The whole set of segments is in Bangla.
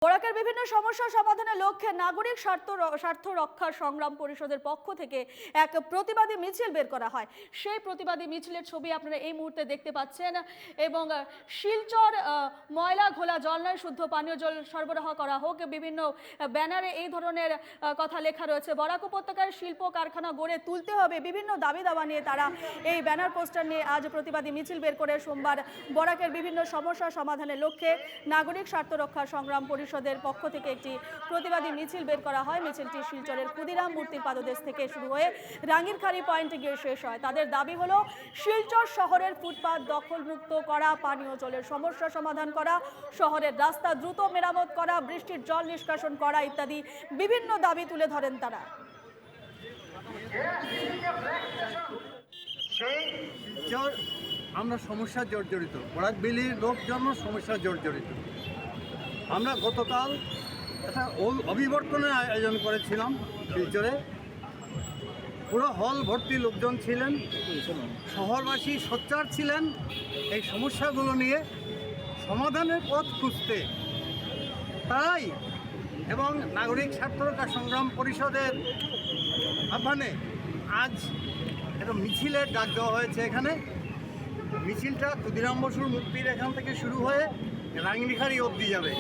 বরাকের বিভিন্ন সমস্যা সমাধানের লক্ষ্যে নাগরিক স্বার্থ রক্ষা সংগ্রাম পরিষদের পক্ষ থেকে এক প্রতিবাদী মিছিল বের করা হয়। সেই প্রতিবাদী মিছিলের ছবি আপনারা এই মুহূর্তে দেখতে পাচ্ছেন এবং শিলচর ময়লা ঘোলা জল নয় শুদ্ধ পানীয় জল সরবরাহ করা হোক, বিভিন্ন ব্যানারে এই ধরনের কথা লেখা রয়েছে। বরাক উপত্যকায় শিল্প কারখানা গড়ে তুলতে হবে, বিভিন্ন দাবি দাওয়া নিয়ে তারা এই ব্যানার পোস্টার নিয়ে আজ প্রতিবাদী মিছিল বের করে সোমবার বরাকের বিভিন্ন সমস্যা সমাধানের লক্ষ্যে নাগরিক স্বার্থ রক্ষা সংগ্রাম পরিষদের পক্ষ থেকে একটি প্রতিবাদী মিছিল বের করা হয়। মিছিলটি শিলচরের ক্ষুদিরাম মূর্তির পাদদেশ থেকে শুরু হয়ে রাঙ্গিরখাড়ি পয়েন্টে গিয়ে শেষ হয়। তাদের দাবি হলো শিলচর শহরের ফুটপাত দখলমুক্ত করা, পানীয় জলের সমস্যা সমাধান করা, শহরের রাস্তা দ্রুত মেরামত করা, বৃষ্টির জল নিষ্কাশন করা ইত্যাদি বিভিন্ন দাবি তুলে ধরেন তারা। আমরা সমস্যা জর্জরিত, বরাক ভ্যালির লোকজন সমস্যা জর্জরিত। আমরা গতকাল একটা অভিবর্তনের আয়োজন করেছিলাম শিলচরে। পুরো হল ভর্তি লোকজন ছিলেন, শহরবাসী সোচ্চার ছিলেন এই সমস্যাগুলো নিয়ে সমাধানের পথ খুঁজতে। তাই এবং নাগরিক স্বার্থ রক্ষা সংগ্রাম পরিষদের আহ্বানে আজ একটা মিছিলের ডাক দেওয়া হয়েছে। এখানে মিছিলটা ক্ষুদিরাম বসুর মূর্তির এখান থেকে শুরু হয়ে রাঙ্গিরখাড়ি অবধি যাবে।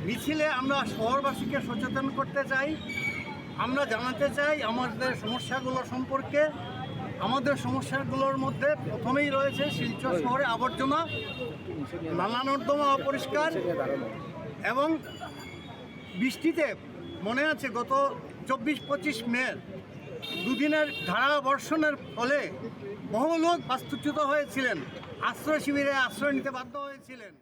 মিছিলে আমরা শহরবাসীকে সচেতন করতে চাই, আমরা জানাতে চাই আমাদের সমস্যাগুলো সম্পর্কে। আমাদের সমস্যাগুলোর মধ্যে প্রথমেই রয়েছে শিলচর শহরে আবর্জনা, নালা নর্দমা অপরিষ্কার এবং বৃষ্টিতে মনে আছে গত 24-25 মে দুদিনের ধারা বর্ষণের ফলে বহু লোক বাস্তুচ্যুত হয়েছিলেন, আশ্রয় শিবিরে আশ্রয় নিতে বাধ্য হয়েছিলেন।